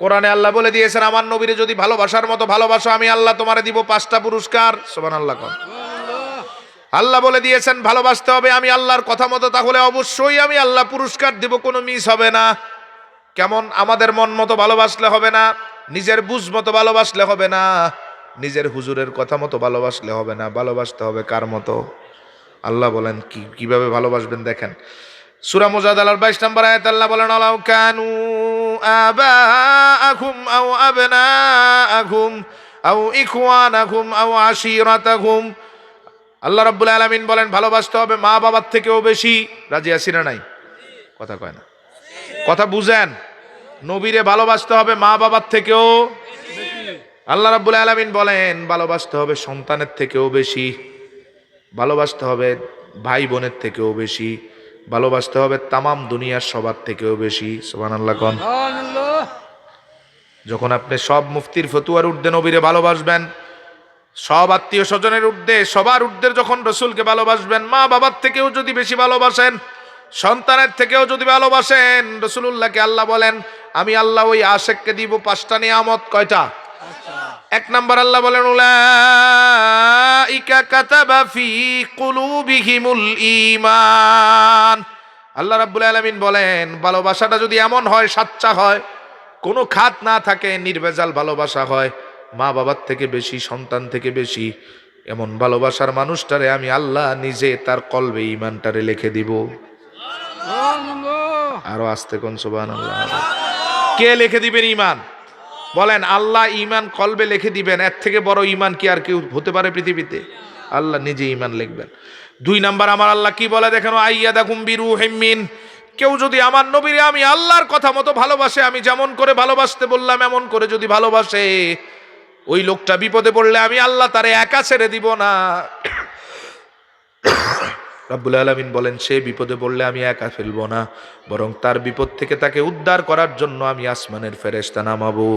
কোরআনে আল্লাহ বলে দিয়েছেন, আমার নবীরে যদি ভালোবাসার মতো ভালোবাসো আমি আল্লাহ তোমারে দিব 5টা পুরস্কার। সুবহানাল্লাহ। আল্লাহ বলে দিয়েছেন ভালোবাসতে হবে আমি আল্লাহর কথা মতো, তাহলে অবশ্যই আমি আল্লাহ পুরস্কার দিব, কোনো মিস হবে না। কেমন? আমাদের মন মতো ভালোবাসলে হবে না, নিজের বুঝ মতো ভালোবাসলে হবে না, নিজের হুজুরের কথা মতো ভালোবাসলে হবে না, ভালোবাসতে হবে কার মতো? আল্লাহ বলেন কিভাবে ভালোবাসবেন দেখেন, সূরা মুজাদালার 22 নম্বর আয়াত আল্লাহ বলেন, আলাউ কানু আবাআকুম আও আবনাআকুম আও ইখওয়ানাকুম আও আশীরাতাকুম। আল্লাহ রাব্বুল আলামিন বলেন ভালোবাসতে হবে মা বাবার থেকেও বেশি। রাজি আছি না নাই? কথা কয় না, কথা বুঝেন। নবীরে ভালোবাসতে হবে মা বাবার থেকেও। আল্লাহ রাব্বুল আলামিন বলেন ভালোবাসতে হবে সন্তানের থেকেও বেশি, ভালোবাসতে হবে ভাই বোনের থেকেও বেশি, ভালোবাসতে হবে তামাম দুনিয়ার সবার থেকেও বেশি। সুবহানাল্লাহ কোন। যখন আপনি সব মুফতির ফতুয়ার ঊর্ধ্বে নবীরে ভালোবাসবেন, সব আত্মীয় স্বজনের ঊর্ধ্বে সবার ঊর্ধ্বে যখন রসুলকে ভালোবাসবেন, মা বাবার থেকেও যদি বেশি ভালোবাসেন, সন্তানের থেকেও যদি ভালোবাসেন, রসুলুল্লাহকে আল্লাহ বলেন আমি আল্লাহ ওই আশেককে দিব 5টা নিয়ামত। কয়টা? 1 নাম্বার আল্লাহ বলেন উলাইকা কাতাবা ফি কুলুবিহিমুল ঈমান। আল্লাহ রাব্বুল আলামিন বলেন ভালোবাসাটা যদি এমন হয়, সাচ্চা হয়, কোনো খাত না থাকে, নির্ভেজাল ভালোবাসা হয়, মা বাবার থেকে বেশি, সন্তান থেকে বেশি, এমন ভালোবাসার মানুষটারে আমি আল্লাহ নিজে তার কলবে ঈমানটারে লিখে দিব। আরো আস্তে কোন সুবহানাল্লাহ। কে লিখে দিবেন ঈমান? বলেন আল্লাহ ঈমান কলবে লিখে দিবেন। এর থেকে বড় ঈমান কি আর কেউ হতে পারে পৃথিবীতে? আল্লাহ নিজে ঈমান লিখবেন। 2 নাম্বার আমার আল্লাহ কি বলে দেখেন, আইয়াদাকুম বিরুহিম মিন। কেউ যদি আমার নবীরে আমি আল্লাহর কথা মতো ভালোবাসে, আমি যেমন করে ভালোবাসতে বললাম এমন করে যদি ভালোবাসে, ওই লোকটা বিপদে পড়লে আমি আল্লাহ তারে একা ছেড়ে দিব না। রাব্বুল আলামিন বলেন সে বিপদে পড়লে আমি একা ফেলবো না, বরং তার বিপদ থেকে তাকে উদ্ধার করার জন্য আমি আসমানের ফেরেশতা নামাবো।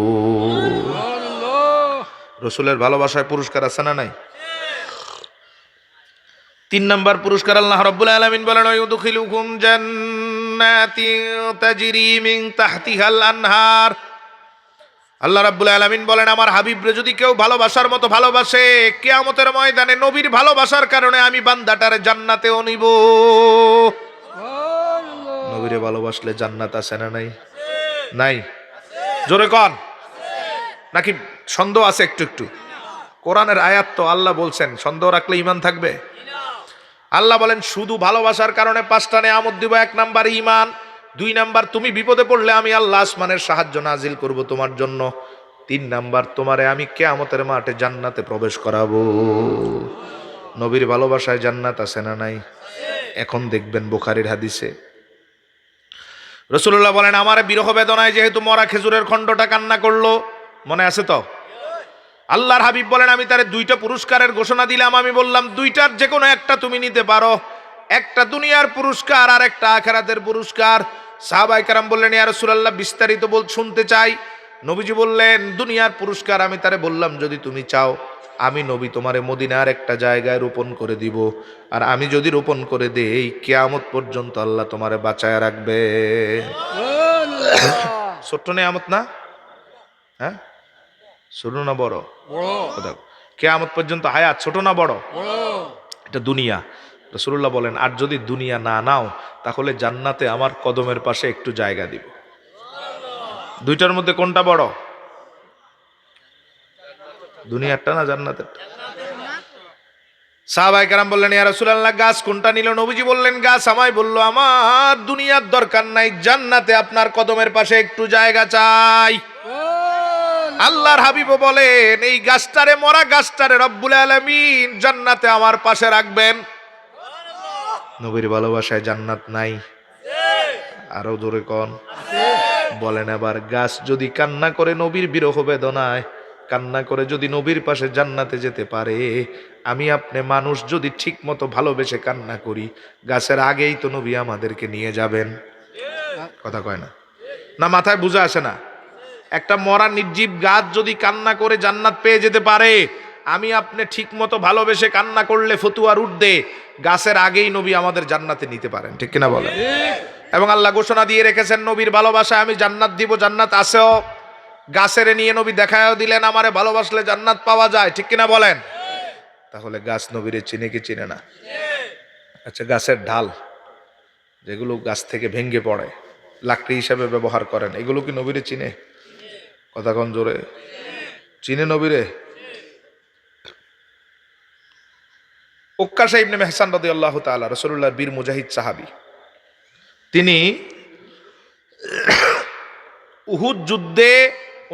রসুলের ভালোবাসায় পুরস্কার আছে না নাই? 3 নাম্বার পুরস্কার আল্লাহ রাব্বুল আলামিন বলেন ইউদখিলুকুম জান্নাতিন তাজরি মিন তাহতিহাল আনহার। আল্লাহ রাব্বুল আলামিন বলেন আমার হাবিবরে যদি কেউ ভালোবাসার মতো ভালোবাসে, কিয়ামতের ময়দানে নবীর ভালোবাসার কারণে আমি বান্দাটারে জান্নাতেও নিব। নবীরে ভালোবাসলে জান্নাত আছে না নাই? নাই? জোরে কোন। নাকি সন্দেহ আছে একটু একটু? কোরআনের আয়াত তো, আল্লাহ বলছেন, সন্দেহ রাখলে ঈমান থাকবে? আল্লাহ বলেন শুধু ভালোবাসার কারণে 5টা নিয়ামত দিব। 1 নাম্বার ঈমান, 2 নাম্বার তুমি বিপদে পড়লে আমি আল্লাহ আসমানের সাহায্য নাজিল করব তোমার জন্য, 3 নাম্বার তোমারে আমি কিয়ামতের মাঠে জান্নাতে প্রবেশ করাবো। নবীর ভালোবাসায় জান্নাত আছে না নাই? এখন দেখবেন বুখারীর হাদিসে রাসূলুল্লাহ বলেন আমার বিরহ বেদনায় যেহেতু মরা খেজুরের খণ্ডটা কান্না করলো, মনে আছে তো? আল্লাহর হাবিব বলেন আমি তারে 2টা পুরস্কারের ঘোষণা দিলাম, আমি বললাম 2টার যে কোনো একটা তুমি নিতে পারো, একটা দুনিয়ার পুরস্কার আর একটা আখিরাতের পুরস্কার। সাহাবায়ে কেরাম বললেন ইয়া রাসূলুল্লাহ বিস্তারিত শুনতে চাই। নবীজি বললেন দুনিয়ার পুরস্কার আমি তারে বললাম যদি তুমি চাও আমি নবী তোমারে মদিনার একটা জায়গায় রোপণ করে দিব, আর আমি যদি রোপণ করে দেই কিয়ামত পর্যন্ত আল্লাহ তোমারে বাঁচায় রাখবে। ছোট্ট নিয়ামত না? হ্যাঁ, ছোট না বড়? কিয়ামত পর্যন্ত হায়াত, ছোট না বড়? এটা দুনিয়া। রাসূলুল্লাহ বলেন আর যদি দুনিয়া না নাও তাহলে জান্নাতে আমার কদমের পাশে একটু জায়গা দিব। 2টার মধ্যে কোনটা বড়? দুনিয়ারটা না জান্নাতেরটা? সাহাবায়ে কেরাম বললেন ইয়া রাসূলুল্লাহ গাছ কোনটা নিল? নবীজি বললেন গাছ আমায় বলল আমার দুনিয়ার দরকার নাই, জান্নাতে আপনার কদমের পাশে একটু জায়গা চাই। আল্লাহর হাবিব বলেন এই গাছটারে, মরা গাছটারে রব্বুল আলামিন জান্নাতে আমার পাশে রাখবেন। নবীর ভালোবাসায় জান্নাত নাই? আরো জোরে কোন। বলেন এবার গাছ যদি কান্না করে নবীর বিরহ বেদনায়, কান্না করে যদি নবীর পাশে জান্নাতে যেতে পারে, আমি আপনি মানুষ যদি ঠিক মতো ভালোবেসে কান্না করি, গাছের আগেই তো নবী আমাদেরকে নিয়ে যাবেন। কথা কয় না? না মাথায় বুঝে আসে না? একটা মরা নির্জীব গাছ যদি কান্না করে জান্নাত পেয়ে যেতে পারে, আমি আপনি ঠিক মতো ভালোবেসে কান্না করলে ফতুয়ার ঊর্ধ্বে গাছের আগেই নবী আমাদের জান্নাতে নিতে পারেন, ঠিক কিনা বলেন? এবং আল্লাহ ঘোষণা দিয়ে রেখেছেন নবীর ভালোবাসায় আমি জান্নাত দিব, জান্নাত আছেও। গাছের নিয়ে নবী দেখায়ও দিলেন আমারে ভালোবাসলে জান্নাত পাওয়া যায়, ঠিক কিনা বলেন? তাহলে গাছ নবীরে চিনে কি চিনে না? আচ্ছা, গাছের ঢাল যেগুলো গাছ থেকে ভেঙে পড়ে লাকড়ি হিসাবে ব্যবহার করেন, এগুলো কি নবীরে চিনে? কথা কোন জোরে, চিনে নবীরে? উক্কাশা ইবনে মেহসান রাদিয়াল্লাহু তাআলা রাসূলুল্লাহর বীর মুজাহিদ সাহাবী, তিনি উহুদ যুদ্ধে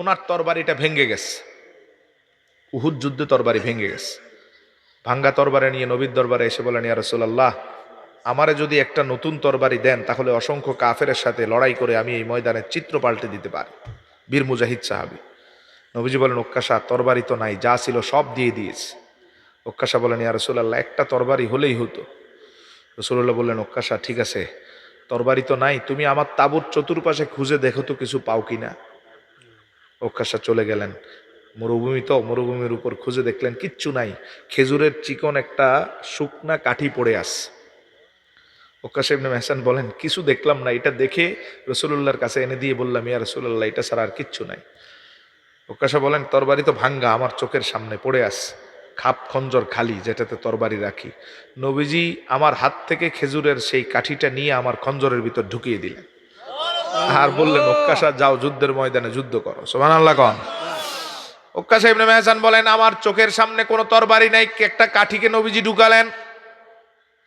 ওনার তরবারিটা ভেঙে গেছে। উহুদ যুদ্ধে তরবারি ভেঙে গেছে। ভাঙ্গা তরবারি নিয়ে নবীর দরবারে এসে বলেন, ইয়া রাসূলুল্লাহ, আমারে যদি একটা নতুন তরবারি দেন তাহলে অসংখ্য কাফেরের সাথে লড়াই করে আমি এই ময়দানের চিত্র পাল্টে দিতে পারি। বীর মুজাহিদ সাহাবী। নবীজি বলেন, উক্কাশা, তরবারি তো নাই, যা ছিল সব দিয়ে দিয়েছে। উক্কাশা বলেন, ইয়া রাসূলুল্লাহ, একটা তরবারি হলেই হতো। রাসূলুল্লাহ বললেন, উক্কাশা, ঠিক আছে, তরবারি তো নাই, তুমি আমার তাঁবুর চতুর্পাশে খুঁজে দেখো তো কিছু পাও কিনা। উক্কাশা চলে গেলেন। মরুভূমি তো, মরুভূমির উপর খুঁজে দেখলেন কিচ্ছু নাই, খেজুরের চিকন একটা শুকনা কাঠি পড়ে আছে। উক্কাশা ইবনে মেহসান বলেন, কিছু দেখলাম না, এটা দেখে রাসূলুল্লাহর কাছে এনে দিয়ে বললাম, ইয়া রাসূলুল্লাহ, এটা ছাড়া আর কিচ্ছু নাই। উক্কাশা বলেন, তরবারি তো ভাঙ্গা, আমার চোখের সামনে পড়ে আছে, খাপ খঞ্জর খালি যেটাতে তরবারি রাখি। নবীজি আমার হাত থেকে খেজুরের সেই কাঠিটা নিয়ে আমার খঞ্জরের ভিতর ঢুকিয়ে দিলেন আর বললেন, উক্কাশা, যাও যুদ্ধের ময়দানে যুদ্ধ করো। সুবহানাল্লাহ কোন। উক্কাশা ইবনে মেহসান বলেন, আমার চোখের সামনে কোনো তরবারি নাই, একটা কাঠিকে নবীজি ঢুকালেন।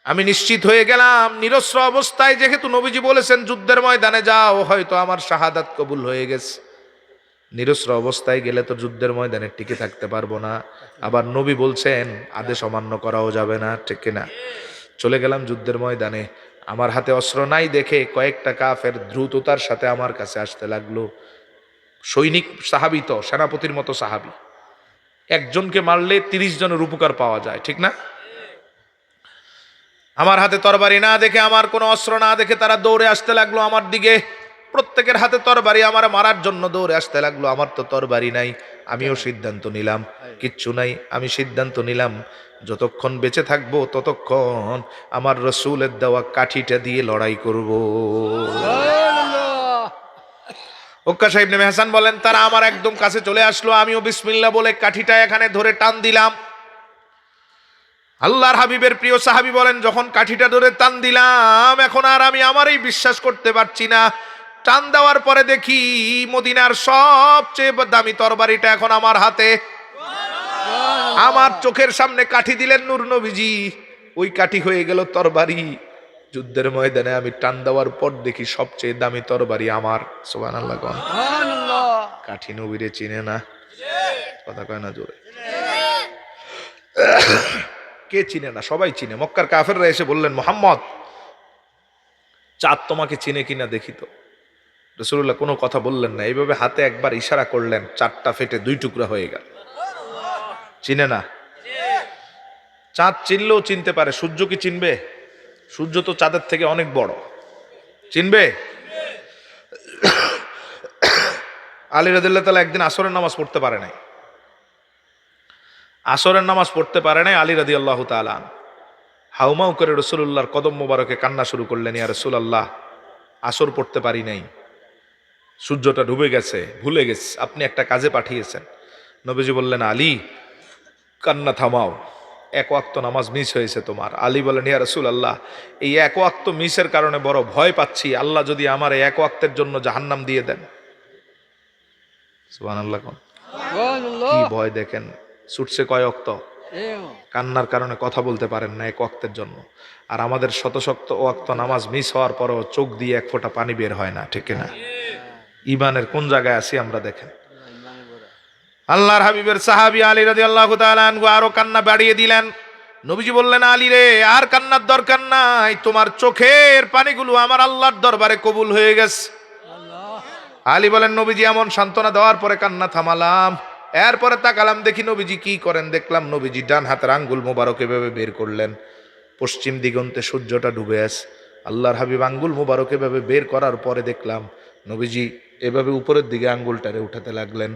আমি নিশ্চিত হয়ে গেলাম নিরস্ত্র অবস্থায়, যেহেতু নবীজি বলেছেন যুদ্ধের ময়দানে যাও, হয়তো আমার শাহাদাত কবুল হয়ে গেছে। নিরস্ত্র অবস্থায় গেলে তো যুদ্ধের ময়দানে টিকে থাকতে পারবো না, আবার নবী বলছেন আদেশ অমান্য করাও যাবে না, ঠিক কিনা? চলে গেলাম যুদ্ধের ময়দানে, আমার হাতে অস্ত্র নাই দেখে কয়েকটা কাফের দ্রুততার সাথে আমার কাছে আসতে লাগলো। সৈনিক সাহাবী তো, সেনাপতির মতো সাহাবী, একজনকে মারলে 30 জনের উপকার পাওয়া যায়, ঠিক না? আমার হাতে তরবারি না দেখে, আমার কোনো অস্ত্র না দেখে তারা দৌড়ে আসতে লাগলো আমার দিকে। প্রত্যেকের হাতে তরবারি, আমার মারার জন্য দৌড়ে আসতে লাগলো। আমার তো তরবারি নাই। আমিও সিদ্ধান্ত নিলাম, কিচ্ছু নাই। আমি সিদ্ধান্ত নিলাম যতক্ষণ বেঁচে থাকবো ততক্ষণ আমার রসুলের দেওয়া কাঠিটা দিয়ে লড়াই করব। উক্কাশা ইবনে মেহসান বলেন, তারা আমার একদম কাছে চলে আসলো, আমিও বিসমিল্লাহ বলে কাঠিটা এখানে ধরে টান দিলাম। আল্লাহর হাবিবের প্রিয় সাহাবী বলেন, যখন কাঠিটা ধরে টান দিলাম, এখন আর আমি আমারই বিশ্বাস করতে পারছি না। টান দেওয়ার পরে দেখি মদিনার সবচেয়ে দামি তরবারিটা এখন আমার হাতে। আমার চোখের সামনে কাঠি দিলেন নূর নবীজি, ওই কাঠি হয়ে গেল তরবারি। যুদ্ধের ময়দানে আমি টান দেওয়ার পর দেখি সবচেয়ে দামি তরবারি আমার। সুবহানাল্লাহ। কাঠি নবীরে চিনে না? কথা কয় না জোরে। কে চিনে না? সবাই চিনে। মক্কার কাফেররা এসে বললেন, মুহাম্মদ, চাঁদ তোমাকে চিনে কিনা দেখি তো। রাসূলুল্লাহ কোনো কথা বললেন না, এইভাবে হাতে একবার ইশারা করলেন, চাঁদটা ফেটে 2 টুকরা হয়ে গেল। চিনে না? চাঁদ চিনলেও চিনতে পারে, সূর্য কি চিনবে? সূর্য তো চাঁদের থেকে অনেক বড়, চিনবে? আলী রাদিয়াল্লাহু তাআলা একদিন আসরের নামাজ পড়তে পারে নাই। আসরের নামাজ পড়তে পারে নাই আলী রাদিয়াল্লাহু তাআলা। হাউমাউ করে রাসূলুল্লাহর কদম মোবারকে কান্না শুরু করলেন, ইয়া রাসূলুল্লাহ, আসর পড়তে পারি নাই, সূর্যটা ডুবে গেছে, ভুলে গেছে, আপনি একটা কাজে পাঠিয়েছেন। নবীজি বললেন, আলী, কান্না থামাও, 1 ওয়াক্ত নামাজ মিস হয়েছে তোমার। আলী বলেন, ইয়া রাসূলুল্লাহ, এই 1 ওয়াক্ত মিসের কারণে বড় ভয় পাচ্ছি, আল্লাহ যদি আমার এই 1 ওয়াক্তের জন্য জাহান্নাম দিয়ে দেন। সুবহানাল্লাহ। কি ভয় দেখেন, ছুটছে কয় ওয়াক্ত, কান্নার কারণে কথা বলতে পারেন না 1 ওয়াক্তের জন্য। আর আমাদের শত শত ওয়াক্ত নামাজ মিস হওয়ার পরও চোখ দিয়ে 1 ফোঁটা পানি বের হয় না, ঠিক না? ইমানের কোন জায়গায় আছি আমরা দেখেন। আল্লাহর হাবিবের সাহাবী আলী রাদিয়াল্লাহু তাআলা আনহু আরো কান্না বাড়িয়ে দিলেন। নবীজি বললেন, আলী রে, আর কান্নার দরকার নাই, তোমার চোখের পানিগুলো আমার আল্লাহর দরবারে কবুল হয়ে গেছে। আলী বলেন, নবীজি এমন সান্ত্বনা দেওয়ার পরে কান্না থামালাম। এরপরে তাকালাম, দেখি নবীজি কি করেন। দেখলাম নবীজি ডান হাতের আঙ্গুল মোবারক এভাবে বের করলেন, পশ্চিম দিগন্তে সূর্যটা ডুবে আছে। আল্লাহর হাবিব আঙ্গুল মোবারক এভাবে বের করার পরে দেখলাম নবীজি এভাবে উপরের দিকে আঙ্গুলটারে উঠাতে লাগলেন।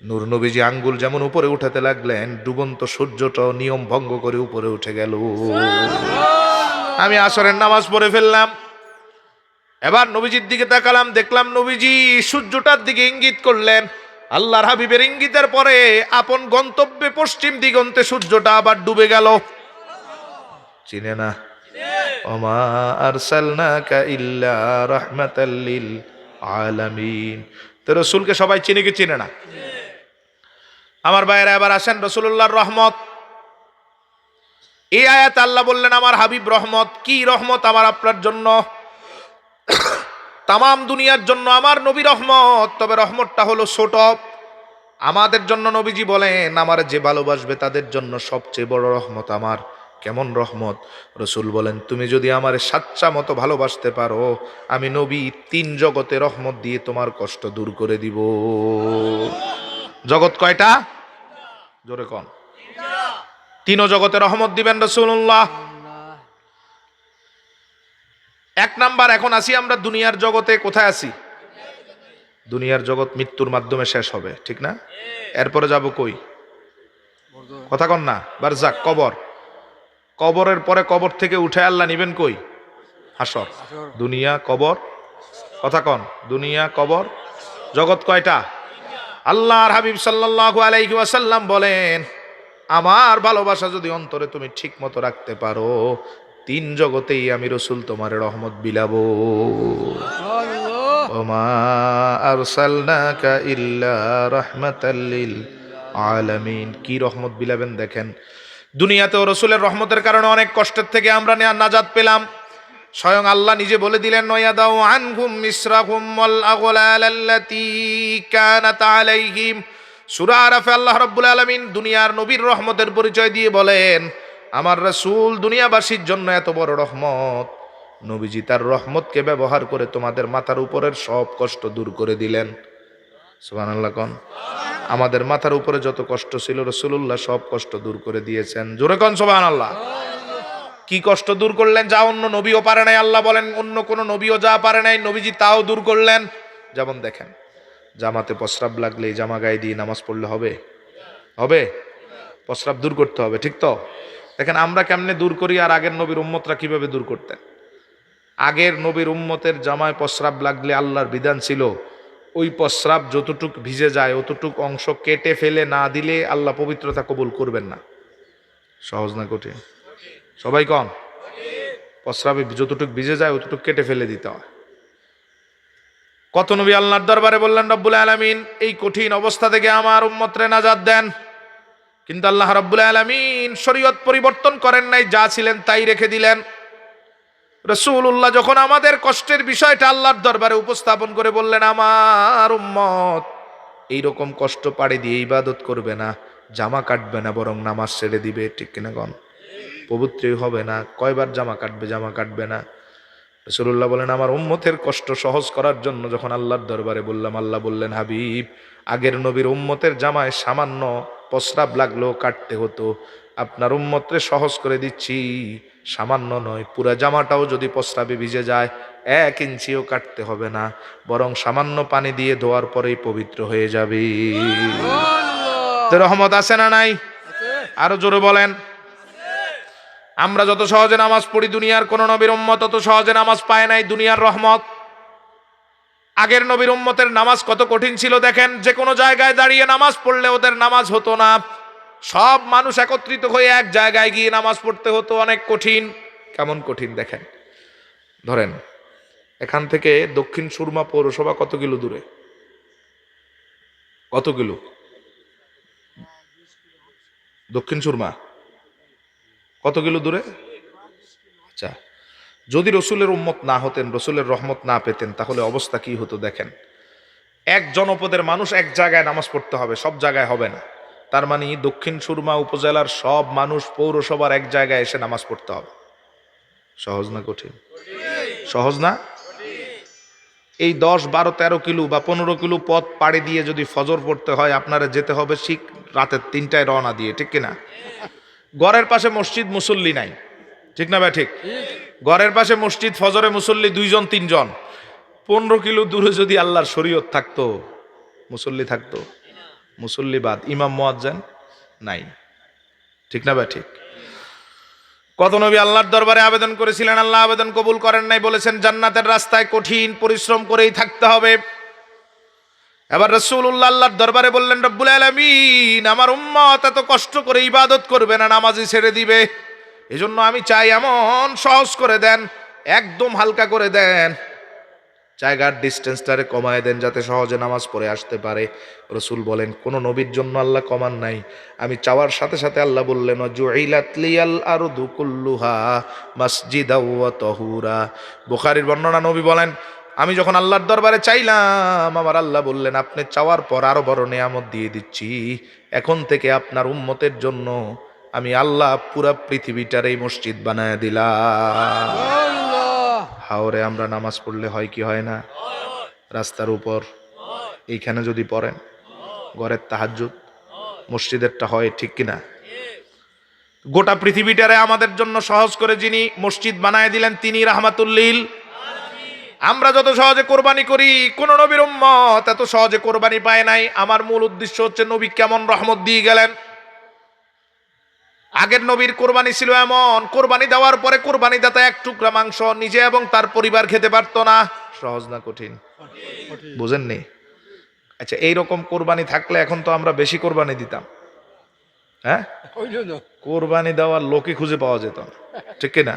নূর নবীজি আঙ্গুল যেমন উপরে উঠাতে লাগলেন, ডুবন্ত সূর্যটাও নিয়ম ভঙ্গ করে উপরে উঠে গেল। আমি আসরের নামাজ পড়ে ফেললাম। এবার নবীজির দিকে তাকালাম, দেখলাম নবীজি সূর্যটার দিকে ইঙ্গিত করলেন। আল্লাহর হাবিবের ইঙ্গিতের পরে আপন গন্তব্যে পশ্চিম দিগন্তে সূর্যটা আবার ডুবে গেল। চিনে না? ওমা আরসালনাকা ইল্লা রাহমাতাল লিল আলামিন। তো রাসূলকে সবাই চিনে কি চিনে না? আমার ভাইয়েরা এবার আসেন রাসূলুল্লাহর রহমত। এই আয়াত আল্লাহ বললেন আমার হাবিব রহমত। কি রহমত আমার আপনার জন্য? তামাম দুনিয়ার জন্য আমার নবী রহমত। তবে রহমতটা হলো ছোট। আমাদের জন্য নবীজি বলেন আমার যে ভালোবাসবে তাদের জন্য সবচেয়ে বড় রহমত আমার। কেমন রহমত? রসুল বলেন তুমি যদি আমার সাচ্চা মতো ভালোবাসতে পারো, আমি নবী 3 জগতে রহমত দিয়ে তোমার কষ্ট দূর করে দিব। জগৎ কয়টা? জোরে কোন? 3 জগতে রহমত দিবেন রাসূলুল্লাহ। 1 নাম্বার, এখন আসি আমরা দুনিয়ার জগতে। কোথায় আছি? দুনিয়ার জগৎ মৃত্যুর মাধ্যমে শেষ হবে, ঠিক না? এরপরে যাব কই? কথা কন না? বারজাক, কবর। কবরের পরে কবর থেকে উঠে আল্লাহ নিবেন কই? হাসর। দুনিয়া, কবর। কথা কন? দুনিয়া, কবর। জগৎ কয়টা? আল্লাহর হাবিব সাল্লাল্লাহু আলাইহি ওয়াসাল্লাম বলেন আমার ভালোবাসা যদি অন্তরে তুমি ঠিক মতো রাখতে পারো, 3 জগতেই আমি রসুল তোমার রহমত বিলাবো। ওমা আরসালনাকা ইল্লা রাহমাতাল লিল আলামিন। কি রহমত বিলাবেন দেখেন। দুনিয়াতেও রসুলের রহমতের কারণে অনেক কষ্টের থেকে আমরা নাজাত পেলাম। স্বয়ং আল্লাহ নিজে বলে দিলেন ওয়াদাউ আনহুম মিসরাহুম ওয়াল আগলাল আল্লাতী কানাত আলাইহিম। সূরা আরাফে আল্লাহ রাব্বুল আলামিন দুনিয়ার নবীর রহমতের পরিচয় দিয়ে বলেন আমার রাসূল দুনিয়াবাসীর জন্য এত বড় রহমত, নবীজি তার রহমতকে ব্যবহার করে তোমাদের মাথার উপরের সব কষ্ট দূর করে দিলেন। সুবহানাল্লাহ কোন? আমাদের মাথার উপরে যত কষ্ট ছিল রাসূলুল্লাহ সব কষ্ট দূর করে দিয়েছেন। জোরে কোন সুবহানাল্লাহ। কি কষ্ট দূর করলেন যা অন্য নবীও পারে নাই? আল্লাহ বলেন অন্য কোন নবীও যা পারে নাই নবীজি তাও দূর করলেন। যেমন দেখেন জামাতে প্রস্রাব লাগলে জামা গায়ে দিয়ে নামাজ পড়লে হবে? হবে? প্রস্রাব দূর করতে হবে, ঠিক তো? দেখেন আমরা কেমনে দূর করি আর আগের নবীর উম্মতরা কিভাবে দূর করতেন। আগের নবীর উম্মতের জামায় প্রস্রাব লাগলে আল্লাহর বিধান ছিল ওই প্রস্রাব যতটুক ভিজে যায় অতটুক অংশ কেটে ফেলে না দিলে আল্লাহ পবিত্রতা কবুল করবেন না। সহজ না কঠিন? সবাই কম। প্রস্রাবে যতটুক ভিজে যায় অতটুক কেটে ফেলে দিতে হয়। কত নবী আল্লাহর দরবারে বললেন রব্বুল আলামিন এই কঠিন অবস্থা থেকে আমার উম্মতরে নাজাত দেন, কিন্তু আল্লাহ রব্বুল আলামিন শরীয়ত পরিবর্তন করেন নাই, যা ছিলেন তাই রেখে দিলেন। রাসূলুল্লাহ যখন আমাদের কষ্টের বিষয়টা আল্লাহর দরবারে উপস্থাপন করে বললেন আমার উম্মত এইরকম কষ্ট পাড়ি দিয়ে ইবাদত করবে না, জামা কাটবে না, বরং নামাজ ছেড়ে দিবে, ঠিক কিনা কোন? পবিত্রই হবে না। কয়বার জামা কাটবে? জামা কাটবে না। রাসূলুল্লাহ বলেন আমার উম্মতের কষ্ট সহজ করার জন্য যখন আল্লাহর দরবারে বললাম, আল্লাহ বললেন হাবিব আগের নবীর উম্মতের জামায় সামান্য প্রস্রাব লাগলেও কাটতে হতো, আপনার উম্মতরে সহজ করে দিচ্ছি, সামান্য নয় পুরা জামাটাও যদি প্রস্রাবে ভিজে যায় 1 ইঞ্চিও কাটতে হবে না, বরং সামান্য পানি দিয়ে ধোয়ার পরেই পবিত্র হয়ে যাবে। তো রহমত আছে না নাই? আরো জোরে বলেন। আমরা যত সহজে নামাজ পড়ি দুনিয়ার কোন নবীর উম্মত তত সহজে নামাজ পায় নাই। দুনিয়ার রহমত। আগের নবীর উম্মতের নামাজ কত কঠিন ছিল দেখেন, যে কোনো জায়গায় দাঁড়িয়ে নামাজ পড়লে ওদের নামাজ হতো না, সব মানুষ একত্রিত হয়ে এক জায়গায় গিয়ে নামাজ পড়তে হতো। অনেক কঠিন। কেমন কঠিন দেখেন। ধরেন এখান থেকে দক্ষিণ সুরমা পৌরসভা কত কিলো দূরে? কত কিলো? দক্ষিণ সুরমা কত কিলো দূরে? আচ্ছা, যদি রসুলের উম্মত না হতেন, রসুলের রহমত না পেতেন, তাহলে অবস্থা কি হতো দেখেন। এক জনপদের মানুষ এক জায়গায় নামাজ পড়তে হবে, সব জায়গায় হবে না। তার মানে দক্ষিণ সুরমা উপজেলার সব মানুষ পৌরসভার এক জায়গায় এসে নামাজ পড়তে হবে। সহজ না কঠিন? সহজ না? এই 10, 12, 13 কিলো বা 15 কিলো পথ পাড়ি দিয়ে যদি ফজর পড়তে হয় আপনারা যেতে হবে ঠিক রাতের 3টায় রওনা দিয়ে, ঠিক কিনা? ঘরের পাশে মসজিদ, মুসল্লি নাই, ঠিক না ভাই? ঠিক। ঘরের পাশে মসজিদ, ফজরে মুসল্লি 2 জন 3 জন। 15 কিলো দূরে যদি আল্লাহর শরীয়ত থাকতো, মুসল্লি থাকতো? মুসল্লি বাদ, ইমাম মুয়াজ্জিন নাই, ঠিক না ভাই? ঠিক। কত নবী আল্লাহর দরবারে আবেদন করেছিলেন, আল্লাহ আবেদন কবুল করেন নাই, বলেছেন জান্নাতের রাস্তায় কঠিন পরিশ্রম করেই থাকতে হবে। এবার রাসূলুল্লাহ আল্লাহর দরবারে বললেন, রব্বুল আলামিন, আমার উম্মত এত কষ্ট করে ইবাদত করবে না, নামাজই ছেড়ে দিবে। এজন্য আমি চাই এমন সহজ করে দেন, একদম হালকা করে দেন, জায়গার ডিস্টেন্সটারে কমায় দেন যাতে সহজে নামাজ পড়ে আসতে পারে। রসুল বলেন, কোন নবীর জন্য আল্লাহ কমান নাই। আমি চাওয়ার সাথে সাথে আল্লাহ বললেন, জুইলাত লিয়াল আরদু কুল্লুহা মাসজিদাও ওয়া তাহুরা। বুখারীর বর্ণনা, নবী বলেন, আমি যখন আল্লাহর দরবারে চাইলাম, আমার আল্লাহ বললেন, আপনি চাওয়ার পর আরো বড় নিয়ামত দিয়ে দিচ্ছি। এখন থেকে আপনার উম্মতের জন্য আমি আল্লাহ পুরা পৃথিবীটার এই মসজিদ বানায় দিলাম। হাওরে আমরা নামাজ পড়লে হয় কি হয় না? রাস্তার উপর এইখানে যদি পড়েন, ঘরের তাহাজ্জুদ, মসজিদেরটা হয়, ঠিক কিনা? গোটা পৃথিবীটারে আমাদের জন্য সহজ করে যিনি মসজিদ বানায় দিলেন, তিনি রাহমাতুল লিল। আমরা যত সহজে কোরবানি করি, কোন নবীর উম্মত এত সহজে কোরবানি পায় নাই। আমার মূল উদ্দেশ্য হচ্ছে নবী কেমন রহমত দিয়ে গেলেন। আগের নবীর কোরবানি ছিল এমন, কোরবানি দেওয়ার পরে কোরবানি দাতা এক টুকরা মাংস নিজে এবং তার পরিবার খেতে পারতো না। সহজ না কঠিন? বুঝেননি? আচ্ছা, এইরকম কোরবানি থাকলে এখন তো আমরা বেশি কোরবানি দিতাম। হ্যাঁ, কোরবানি দেওয়ার লোকই খুঁজে পাওয়া যেত না, ঠিক কিনা?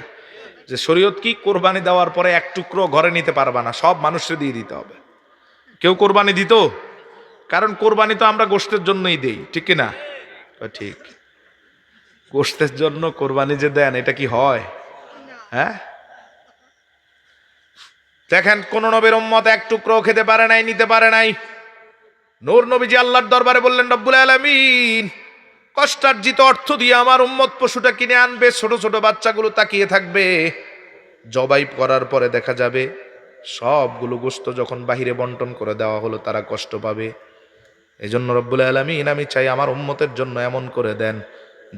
যে শরীয়ত কি, কোরবানি দেওয়ার পরে এক টুকরো ঘরে নিতে পারবা না, সব মানুষকে দিয়ে দিতে হবে। কেউ কোরবানি দিত? কারণ কোরবানি তো আমরা গোশতের জন্যই দেই, ঠিক কিনা? ঠিক, গোশতের জন্য কোরবানি যে দেন, এটা কি হয়? হ্যাঁ, দেখেন, কোন নবীর উম্মত এক টুকরো খেতে পারে নাই, নিতে পারে নাই। নূর নবীজি আল্লাহর দরবারে বললেন, রব্বুল আলামিন, কষ্টার্জিত অর্থ দিয়ে আমার উম্মত পশুটা কিনে আনবে, ছোট ছোট বাচ্চাগুলো তাকিয়ে থাকবে, জবাই করার পরে দেখা যাবে সবগুলো গোশত যখন বাহিরে বন্টন করে দেওয়া হলো, তারা কষ্ট পাবে। এজন্য রব্বুল আলামিন, আমি চাই আমার উম্মতের জন্য এমন করে দেন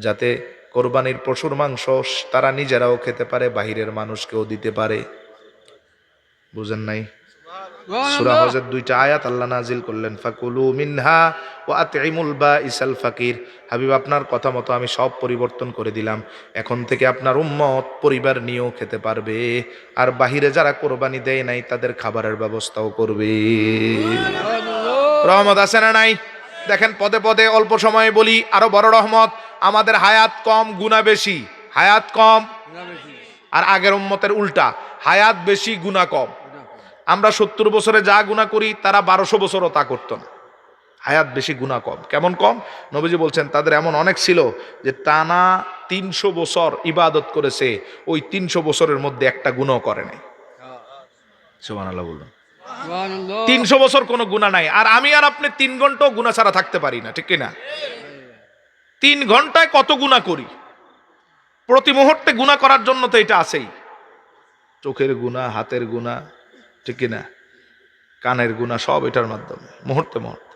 যাতে কোরবানির পশুর মাংস তারা নিজেরাও খেতে পারে, বাহিরের মানুষকেও দিতে পারে। বুঝেন নাই? সূরা হজের 2টা আয়াত আল্লাহ নাজিল করলেন, ফাকুলু মিনহা ওয়া আতইমুল বাঈসাল ফাকির। হাবিব, আপনার কথা মতো আমি সব পরিবর্তন করে দিলাম। এখন থেকে আপনার উম্মত পরিবার নিয়েও খেতে পারবে, আর বাহিরে যারা কোরবানি দেয় নাই তাদের খাবারের ব্যবস্থাও করবে। রহমত আছে না নাই? দেখেন, পদে পদে অল্প সময়ে বলি আরো বড় রহমত। আমাদের হায়াত কম, গুনাহ বেশি। হায়াত কম, আর আগের উম্মতের উল্টা, হায়াত বেশি, গুনাহ কম। আমরা 70 বছরে যা গুনাহ করি, তারা 1200 বছরও তা করতো না। হায়াত বেশি, গুনাহ কম। কেমন কম? নবীজি বলছেন, তাদের এমন অনেক ছিল যে টানা 300 বছর ইবাদত করেছে, ওই 300 বছরের মধ্যে একটা গুনাহ করে নাই। সুবহানাল্লাহ বলুন। 300 বছর কোনো গুনাহ নাই। আর আমি আর আপনি 3 ঘন্টাও গুনাহ ছাড়া থাকতে পারি না, ঠিক কিনা? 3 ঘন্টায় কত গুনাহ করি। প্রতি মুহূর্তে গুনাহ করার জন্য তো এটা আছেই। চোখের গুনাহ, হাতের গুনাহ, ঠিক কিনা? কানের গুনাহ, সব এটার মাধ্যমে মুহূর্তে মুহূর্তে।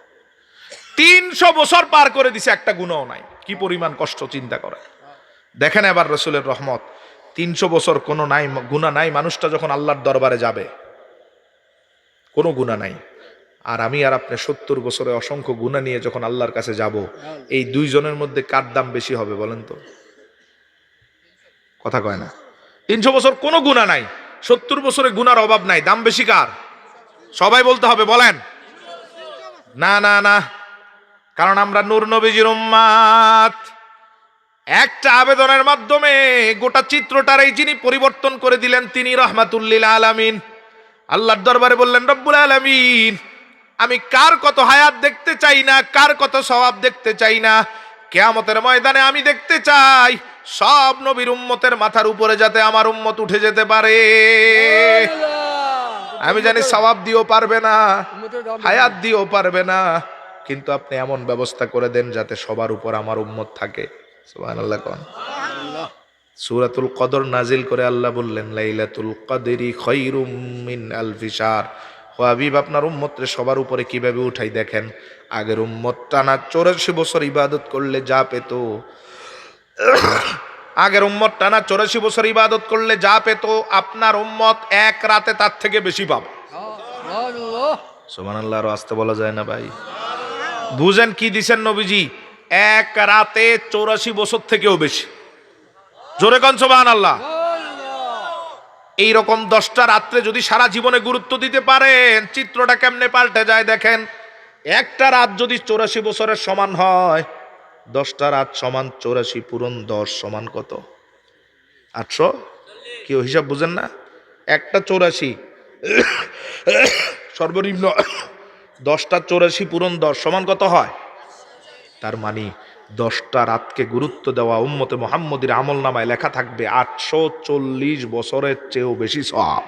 300 বছর পার করে দিছে, একটা গুনাহও নাই। কি পরিমাণ কষ্ট চিন্তা করে দেখেন। এবার রাসূলের রহমত, 300 বছর কোনো নাই, গুনাহ নাই। মানুষটা যখন আল্লাহর দরবারে যাবে, কোনো গুনাহ নাই। আর আমি আর আপনি 70 বছরে অসংখ্য গুনাহ নিয়ে যখন আল্লাহর কাছে যাব, এই দুইজনের মধ্যে কার দাম বেশি হবে বলেন তো? কথা কয় না। 300 বছর কোনো গুনাহ নাই, 70 বছরে গুনার অভাব নাই, দাম বেশি কার? সবাই বলতে হবে, বলেন। না না না, কারণ আমরা নূর নবীজির উম্মত। একটা আবেদনের মাধ্যমে গোটা চিত্রটারই যিনি পরিবর্তন করে দিলেন, তিনি রাহমাতুল লিল আলামিন। আল্লাহর দরবারে বললেন, রব্বুল আলামিন, আমি কার কত হায়াত দেখতে চাই না, কার কত সওয়াব দেখতে চাই না। কিয়ামতের ময়দানে আমি দেখতে চাই সব নবীর উম্মতের মাথার উপরে যাতে আমার উম্মত উঠে যেতে পারে। আমি জানি সওয়াব দিও পারবে না, হায়াত দিও পারবে না, কিন্তু আপনি এমন ব্যবস্থা করে দেন যাতে সবার উপর আমার উম্মত থাকে। সুবহানাল্লাহ কোন। সূরাতুল কদর নাজিল করে আল্লাহ বললেন, লাইলাতুল কদরি খায়রুম মিন আলফি শাহর। ও হাবিব, আপনার উম্মতরে সবার উপরে কিভাবে উঠাই দেখেন। আগের উম্মত টানা 84 বছর ইবাদত করলে যা পেত, আগের উম্মত টানা 84 বছর ইবাদত করলে যা পেত, আপনার উম্মত এক রাতে তার থেকে বেশি পাবে। সুবহানাল্লাহ। আর আসতে বলা যায় না ভাই। বুঝেন কি দিছেন নবীজি? এক রাতে 84 বছর থেকেও বেশি। জোরে কোন সুবহানাল্লাহ। এইরকম 10টা রাত্রে যদি সারা জীবনে গুরুত্ব দিতে পারেন, চিত্রটা কেমনে পাল্টে যায় দেখেন। একটা রাত যদি 84 বছরের সমান হয়, 10টা রাত সমান 84 পূরণ 10 সমান কত? 800। কেউ হিসাব বুঝেন না? একটা 84 সর্বনিম্ন 10টা 84 পূরণ 10 সমান কত হয়? তার মানে 10টা রাতকে গুরুত্ব দেওয়া উম্মতে মুহাম্মদীর আমল নামায় লেখা থাকবে 840 বছরের চেয়েও বেশি সওয়াব।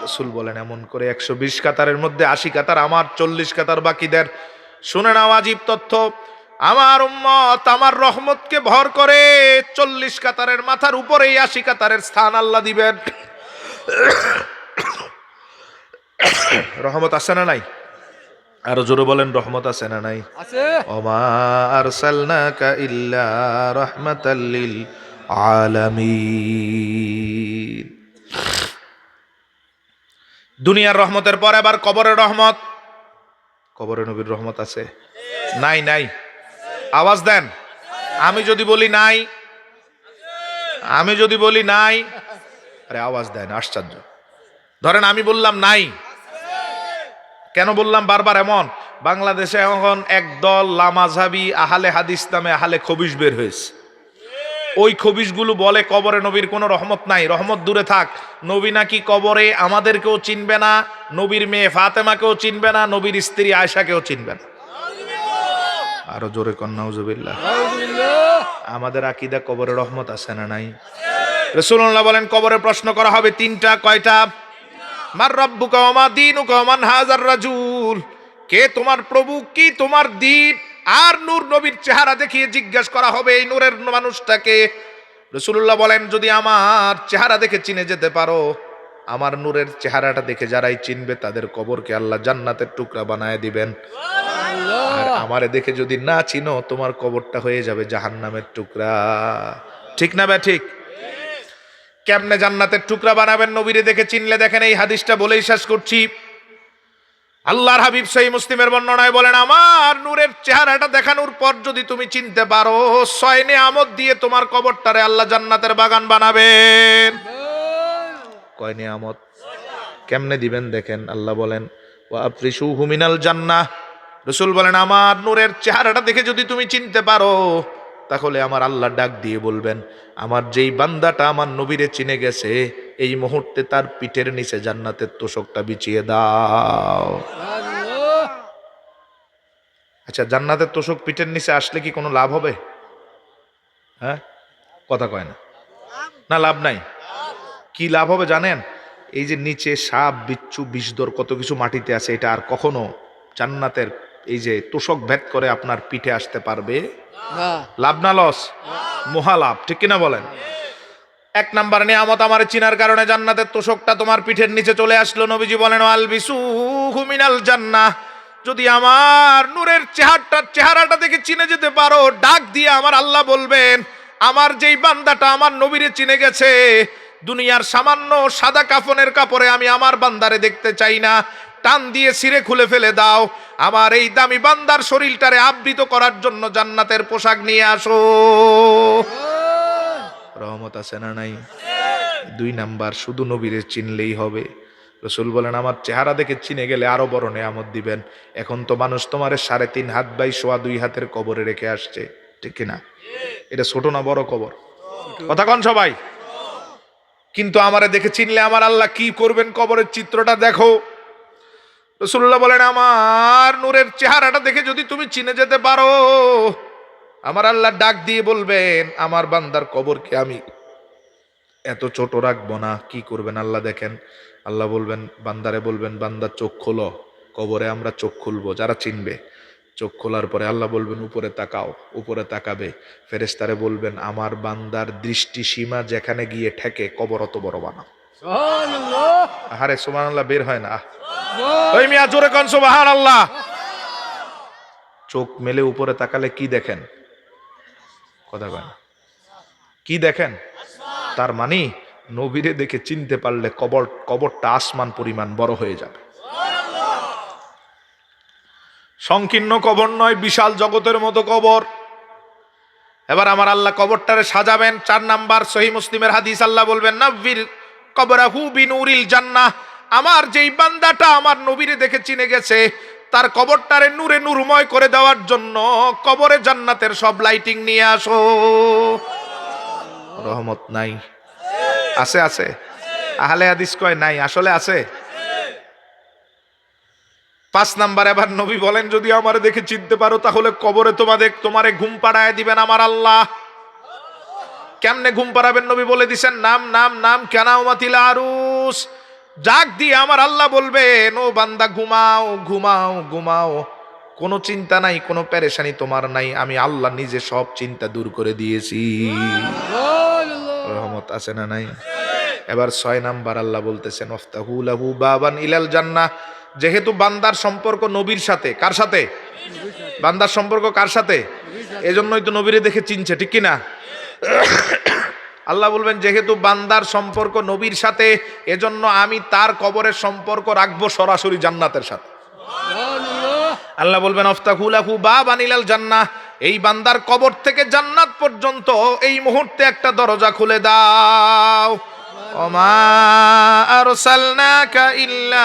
রাসূল বলেন এমন করে 120 কাতারের মধ্যে 80 কাতার আমার, 40 কাতার বাকিদের। শুনে নাও আজীব তথ্য, আমার উম্মত আমার রহমতকে ভর করে 40 কাতারের মাথার উপরেই 80 কাতারের স্থান আল্লাহ দিবেন। রহমত আছে না নাই? আরো জোরে বলেন, রহমত আছে না নাই? আছে। ওমা আরসালনাকা ইল্লা রাহমাতাল লিল আলামিন। দুনিয়ার রহমতের পর এবার কবরের রহমত। কবরে নবীর রহমত আছে? নাই? নাই? আওয়াজ দেন। আমি যদি বলি নাই, আমি যদি বলি নাই, আরে আওয়াজ দেন, আশ্চর্য। ধরেন আমি বললাম নাই, কেন বললাম বারবার এমন? বাংলাদেশে এখন একদল লামাযহাবী আহলে হাদিস নামে আহলে খবিশ বের হয়েছে। ওই খবিশগুলো বলে কবরে নবীর কোনো রহমত নাই। রহমত দূরে থাক, নবী নাকি কবরে আমাদেরকেও চিনবে না, নবীর মেয়ে ফাতেমাকেও চিনবে না, নবীর স্ত্রী আয়েশাকেও চিনবে না। আরো জোরে কন নাউজুবিল্লাহ। আমাদের আকীদা কবরে রহমত আছে না নাই? রাসূলুল্লাহ বলেন কবরে প্রশ্ন করা হবে 3টা। কয়টা? মার রাব্বুকা ওয়া মা দীনুকা ওয়া মান হাযার রাজুল। কে তোমার প্রভু, কি তোমার দ্বীন? আর নূর নবীর চেহারা দেখিয়ে জিজ্ঞাসা করা হবে এই নূরের মানুষটাকে। রাসূলুল্লাহ বলেন যদি আমার চেহারা দেখে চিনে যেতে পারো, আমার নূরের চেহারাটা দেখে যারাই চিনবে তাদের কবরকে আল্লাহ জান্নাতের টুকরা বানায় দিবেন। আর আমারে দেখে যদি না চিনো, তোমার কবরটা হয়ে যাবে জাহান্নামের টুকরা। ঠিক না বে ঠিক? কেমনে জান্নাতের টুকরা বানাবেন নবীরে দেখে চিনলে? দেখেন এই হাদিসটা বলেই শেষ করছি। আল্লাহর হাবিব সহিহ মুসলিমের বর্ণনায় বলেন আমার নূরের চেহারাটা দেখানোর পর যদি তুমি চিনতে পারো, 6 নিয়ামত দিয়ে তোমার কবরটারে আল্লাহ জান্নাতের বাগান বানাবেন। কয় নিয়ামত? কেমনে দিবেন দেখেন। আল্লাহ বলেন ওয়া আফরিশুহু মিনাল জান্নাহ। রাসূল বলেন আমার নূরের চেহারাটা দেখে যদি তুমি চিনতে পারো, তাহলে আমার আল্লাহ ডাক দিয়ে বলবেন আমার যেই বান্দাটা আমার নবীরে চিনে গেছে, এই মুহূর্তে তার পিঠের নিচে জান্নাতের তোশকটা বিছিয়ে দাও। আচ্ছা, জান্নাতের তোশক পিঠের নিচে আসলে কি কোনো লাভ হবে? হ্যাঁ, কথা কয় না, না লাভ নাই। কি লাভ হবে জানেন? এই যে নিচে সাপ বিচ্ছু বিষধর কত কিছু মাটিতে আছে, এটা আর কখনো জান্নাতের এই যে তোশক ভেদ করে আপনার পিঠে আসতে পারবে না। লাভ না লস? মহালাভ, ঠিক কিনা বলেন? 1 নাম্বার নিয়ামত, আমার চিনার কারণে জান্নাতের তোশকটা তোমার পিঠের নিচে চলে আসলো। নবীজি বলেন আলবিসুহু মিনাল জান্নাহ। যদি আমার নূরের চেহারাটা দেখে চিনে যেতে পারো, ডাক দিয়ে আমার আল্লাহ বলবেন আমার যেই বান্দাটা আমার নবীরে চিনে গেছে, দুনিয়ার সামান্য সাদা কাফনের কাপড়ে আমি আমার বান্দারে দেখতে চাই না, টান দিয়ে ছিঁড়ে খুলে ফেলে দাও, আমার এই দামি বান্দার শরীরটারে আবৃত করার জন্য জান্নাতের পোশাক নিয়ে আসো। রহমত আছে না নাই? 2 নাম্বার, শুধু নবীরে চিনলেই হবে। রাসূল বলেন আমার চেহারা দেখে চিনে গেলে আরো বড় নিয়ামত দিবেন। এখন তো মানুষ তোমার 3.5 হাত বাই 2.25 হাতের কবরে রেখে আসছে, ঠিক কিনা? এটা ছোট না বড় কবর? কথা কন সবাই। কিন্তু আমারে দেখে চিনলে আমার আল্লাহ কি করবেন, কবরের চিত্রটা দেখো। রাসূলুল্লাহ বলেন আমার নূরের চেহারাটা দেখে যদি তুমি চিনে যেতে পারো, আমার আল্লাহ ডাক দিয়ে বলবেন আমার বান্দার কবরকে আমি এত ছোট রাখবো না। কি করবেন আল্লাহ দেখেন, আল্লাহ বলবেন বান্দারে বলবেন বান্দা চোখ খোলো। কবরে আমরা চোখ খুলবো, যারা চিনবে। চোখ খোলার পরে আল্লাহ বলবেন উপরে তাকাও, উপরে তাকাবে। ফেরেশতারে বলবেন আমার বান্দার দৃষ্টি সীমা যেখানে গিয়ে ঠেকে কবর অত বড় বানাও। সুবহানাল্লাহ। আরে সুবহানাল্লাহ বের হয় না। ওই মিয়া জোরে কোন সুবহানাল্লাহ। চোখ মেলে উপরে তাকালে কি দেখেন? কথা কয় না। কি দেখেন? তার মানে নবীরে দেখে চিনতে পারলে কবরটা আসমান পরিমাণ বড় হয়ে যাবে। সংকীর্ণ কবর নয়, বিশাল জগতের মতো কবর। এবার আমার আল্লাহ কবরটারে সাজাবেন। 4 নাম্বার, সহিহ মুসলিমের হাদিস, আল্লাহ বলবেন নাব্বির কবরাহু বিনুরিল জান্নাহ। আমার যেই বান্দাটা আমার নবীরে দেখে চিনে গেছে, তার কবরটারে নূরে নূরময় করে দেওয়ার জন্য কবরে জান্নাতের সব লাইটিং নিয়ে আসো। রহমত নাই? আছে আছে। আহলে হাদিস কয় নাই, আসলে আছে। 5 নাম্বার, এবার নবী বলেন যদি আমারে দেখে চিনতে পারো তাহলে কবরে তোমারে ঘুম পাড়ায় দিবেন আমার আল্লাহ। কেমনে ঘুম পাড়াবেন নবী বলে দিছেন, নাম নাম নাম কানাউমাতিল আরুস, জাগ দিয়ে আমার আল্লাহ বলবেন ও বান্দা ঘুমাও ঘুমাও ঘুমাও, কোনো চিন্তা নাই, কোনো পেরেশানি তোমার নাই, আমি আল্লাহ নিজে সব চিন্তা দূর করে দিয়েছি। রহমত আছে না নাই? এবার 6 নাম্বার আল্লাহ বলতেছেন ওয়াফতাহু লাহু বাবান ইলাল জান্নাহ। যেহেতু বান্দার সম্পর্ক নবীর সাথে, কার সাথে? বান্দার সম্পর্ক কার সাথে? এজন্যই তো নবীরে দেখে চিনছে, ঠিক কি না? আল্লাহ বলবেন যেহেতু বান্দার সম্পর্ক নবীর সাথে, এজন্য আমি তার কবরের সম্পর্ক রাখবো সরাসরি জান্নাতের সাথে। আল্লাহ বলবেন আফতাহু লাহু বাবান ইলাল জান্নাহ, এই বান্দার কবর থেকে জান্নাত পর্যন্ত এই মুহূর্তে একটা দরজা খুলে দাও। ওমা আরসালনাকা ইল্লা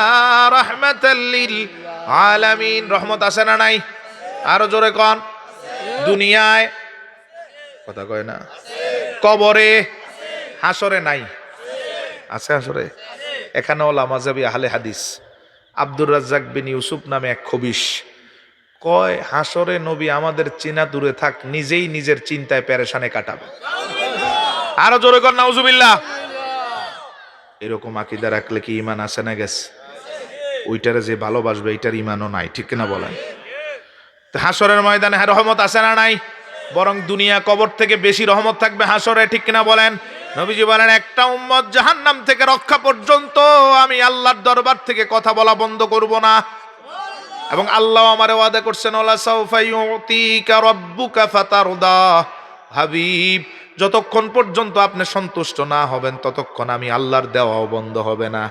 রাহমাতাল লিল আলামিন। রহমত আছে না নাই? আরো জোরে কোন। দুনিয়ায় কথা কয় না, কবরে, হাসরে নাই? আছে হাসরে। এখানে ওলামা মাযহাবী আহলে হাদিস আব্দুর রাজ্জাক বিন ইউসুফ নামে এক খবিশ কয় হাসরে নবী আমাদের চিনা দূরে থাক, নিজেই নিজের চিন্তায় পেরেশানে কাটাবে। আরো জোরে কর নাউজুবিল্লাহ। এরকম আকীদা রাখলে কি ঈমান আছে না গেছে? ওইটারে যে ভালোবাসবে এটার ঈমানও নাই, ঠিক কিনা বলেন? তো হাসরের ময়দানে রহমত আছে না নাই? বরং দুনিয়া কবর থেকে বেশি রহমত থাকবে হাসরে, ঠিক কিনা বলেন? নবীজি বলেন একটা উম্মত জাহান্নাম থেকে রক্ষা পর্যন্ত আমি আল্লাহর দরবার থেকে কথা বলা বন্ধ করব না। এবং আল্লাহ আমারে ওয়াদা করছেন ওয়ালা সাউফা ইউতিকা রাব্বুকা ফাতারদা। হাবিব, যতক্ষণ পর্যন্ত আপনি সন্তুষ্ট না হবেন ততক্ষণ আমি আল্লাহর দেওয়াও বন্ধ হবে না।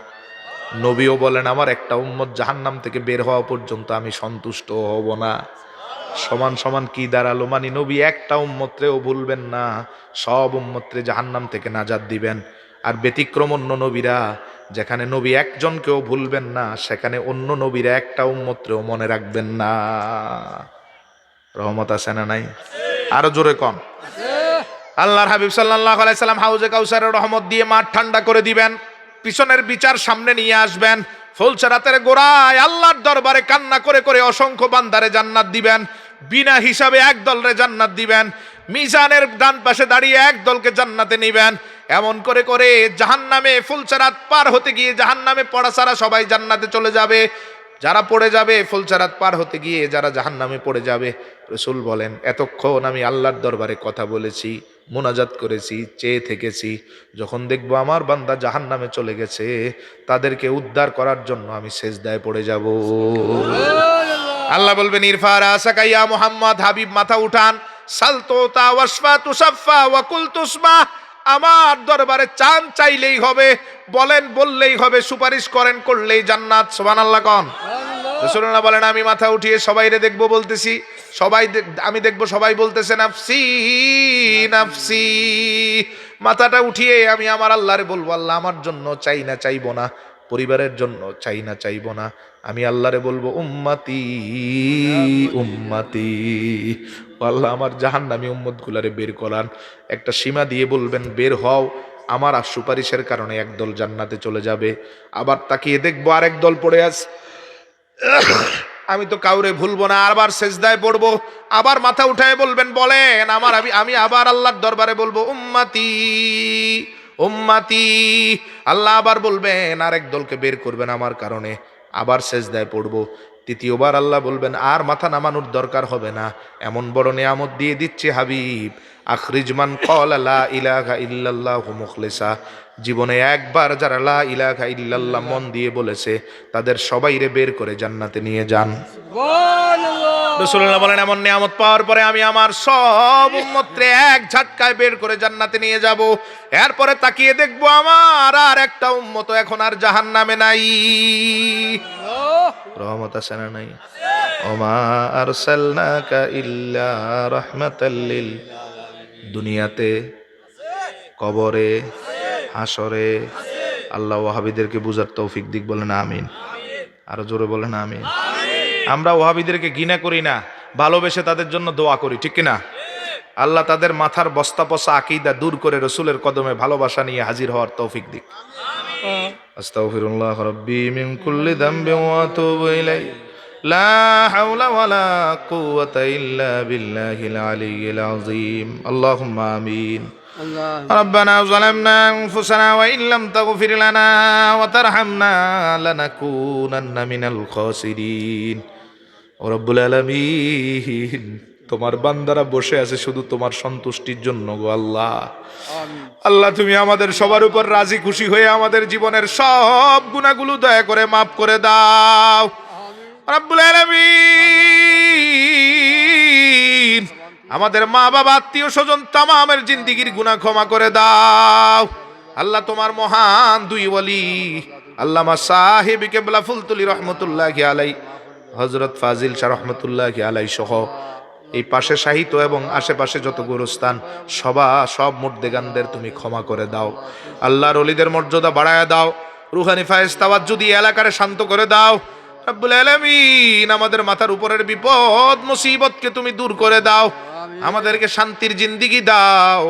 নবীও বলেন আমার একটা উম্মত জাহান্নাম থেকে বের হওয়া পর্যন্ত আমি সন্তুষ্ট হব না। সমান সমান কি দাঁড়ালো? মানে নবী একটা উম্মতরেও ভুলবেন না, সব উম্মতরে জাহান্নাম থেকে নাজাত দিবেন। আর ব্যতিক্রম অন্য নবীরা, যেখানে নবী একজনকেও ভুলবেন না সেখানে অন্য নবীরা একটা উম্মতরেও মনে রাখবেন না। রহমত আছে না নাই? আরো জোরে কম। আল্লাহর হাবিব সাল্লাল্লাহু আলাইহি সাল্লাম হাউজে কাউসারের রহমত দিয়ে মাঠ ঠান্ডা করে দিবেন, পিছনের বিচার সামনে নিয়ে আসবেন, ফুলসেরাতের গোড়ায় আল্লাহর দরবারে কান্না করে করে অসংখ্য বান্দারে জান্নাত দিবেন, বিনা হিসাবে এক দলরে জান্নাত দিবেন, মিজানের ডান পাশে দাঁড়িয়ে এক দলকে জান্নাতে নিবেন। এমন করে করে জাহান্নামে ফুলসেরাত পার হতে গিয়ে জাহান্নামে পড়া ছাড়া সবাই জান্নাতে চলে যাবে। যারা পড়ে যাবে ফুলসেরাত পার হতে গিয়ে যারা জাহান্নামে পড়ে যাবে, রাসূল বলেন এতক্ষণ আমি আল্লাহর দরবারে কথা বলেছি, মুনাজাত করেছি, চেয়ে থেকেছি, যখন দেখবো আমার বান্দা জাহান্নামে চলে গেছে তাদেরকে উদ্ধার করার জন্য আমি সেজদায় পড়ে যাব। আল্লাহ বলবেন ইরফা রাসাকা ইয়া মুহাম্মদ, হাবিব মাথা উঠান, সালতুতা ওয়াশফা তুসাফা ওয়া কুল তুসমা। আমার দরবারে চান চাইলেই হবে, বলেন বললেই হবে, সুপারিশ করেন করলেই জান্নাত। সুবহানাল্লাহ কোন। রাসূলুল্লাহ বলেন আমি মাথা উঠিয়ে সবাইরে দেখবো বলতেছি, আমি দেখবো সবাই বলতেছে নাফসি নাফসি। মাথাটা উঠিয়ে আমি আমার আল্লাহরে বলবো আল্লাহ আমার জন্য চাই না চাইবো না, পরিবারের জন্য চাই না চাইবো না, আমি আল্লাহরে বলবো উম্মতি উম্মতি। আল্লাহ আমার জাহান্নামী উম্মতগুলারে বের করান। একটা সীমা দিয়ে বলবেন বের হও, আমার আর সুপারিশের কারণে একদল জান্নাতে চলে যাবে। আবার তাকিয়ে দেখবো আরেক দল পড়ে আছে, আমি তো কাউরে ভুলবো না, আবার সেজদায় পড়বো, আবার মাথা উঠায় বলবেন বলেন আমি আবার আল্লাহর দরবারে বলবো উম্মতি উম্মতি। আল্লাহ আবার বলবেন আরেক দলকে বের করবেন আমার কারণে, আবার সেজদায় পড়বো। তৃতীয়বার আল্লাহ বলবেন আর মাথা নামানোর দরকার হবে না, এমন বড় নিয়ামত দিয়ে দিচ্ছি হাবিব, আখরিজ মান ক্বালা লা ইলাহা ইল্লাল্লাহু মুখলিসা। জীবনে একবার যারা লা ইলাহা ইল্লাল্লাহ মন দিয়ে বলেছে তাদের সবাইরে বের করে জান্নাতে নিয়ে যান। রাসূলুল্লাহ বলেন এমন নিয়ামত পাওয়ার পরে আমি আমার সব উম্মতরে এক ঝটকায় বের করে জান্নাতে নিয়ে যাব। এরপরে তাকিয়ে দেখবো আমার আর একটা উম্মত এখন আর জাহান্নামে নাই। রহমত আছে না নাই? ওমা আরসালনাকা ইল্লা রাহমাতাল লিল। দুনিয়াতে, কবরে, হাসরে আল্লাহ ওয়াহাবিদেরকে বুঝার তৌফিক দিক, বলেন আমিন। আরো জোরে বলেন আমিন। আমরা ওহাবিদেরকে ঘৃণা করি না, ভালোবেসে তাদের জন্য দোয়া করি, ঠিক কিনা? আল্লাহ তাদের মাথার বস্তা পচা আকীদা দূর করে রসুলের কদমে ভালোবাসা নিয়ে হাজির হওয়ার তৌফিক দিক। আস্তাগফিরুল্লাহ রাব্বি মিন কুল্লি যামবিন ওয়া আতুবু ইলাইহি লা হাওলা ওয়ালা কুওয়াতা ইল্লা বিল্লাহিল আলিয়্যিল আযীম। আল্লাহুম্মা আমিন। আল্লাহ ربنا ظلمنا أنفسنا وإن لم تغفر لنا وترحمنا لنكونن من الخاسرين رب العالمين। তোমার বান্দারা বসে আছে শুধু তোমার সন্তুষ্টির জন্য গো আল্লাহ। আমিন আল্লাহ তুমি আমাদের সবার উপর রাজি খুশি হয়ে আমাদের জীবনের সব গুনাহগুলো দয়া করে মাফ করে দাও রব্বুল আলামিন। আমাদের মা বাবা আত্মীয় স্বজন তামামের জিন্দিগির গুনাহ ক্ষমা করে দাও আল্লাহ। তোমার মহান দুই ওলি আল্লামা সাহেব কেবলা ফুলতুলি রহমতুল্লাহি আলাই, হযরত ফাজিল শাহ রহমতুল্লাহি আলাই সহ এই পাশে সাহিত্য এবং আশেপাশে যত গোরস্থান সব মুর্দেগানদের তুমি ক্ষমা করে দাও। আল্লাহর ওলিদের মর্যাদা বাড়ায় দাও। রুহানি ফায়েজ তাওয়াজ্জুহ দিয়ে এলাকারে শান্ত করে দাও রব্বুল আলামিন। আমাদের মাথার উপরের বিপদ মুসিবতকে তুমি দূর করে দাও, আমাদেরকে শান্তির জিন্দিগি দাও।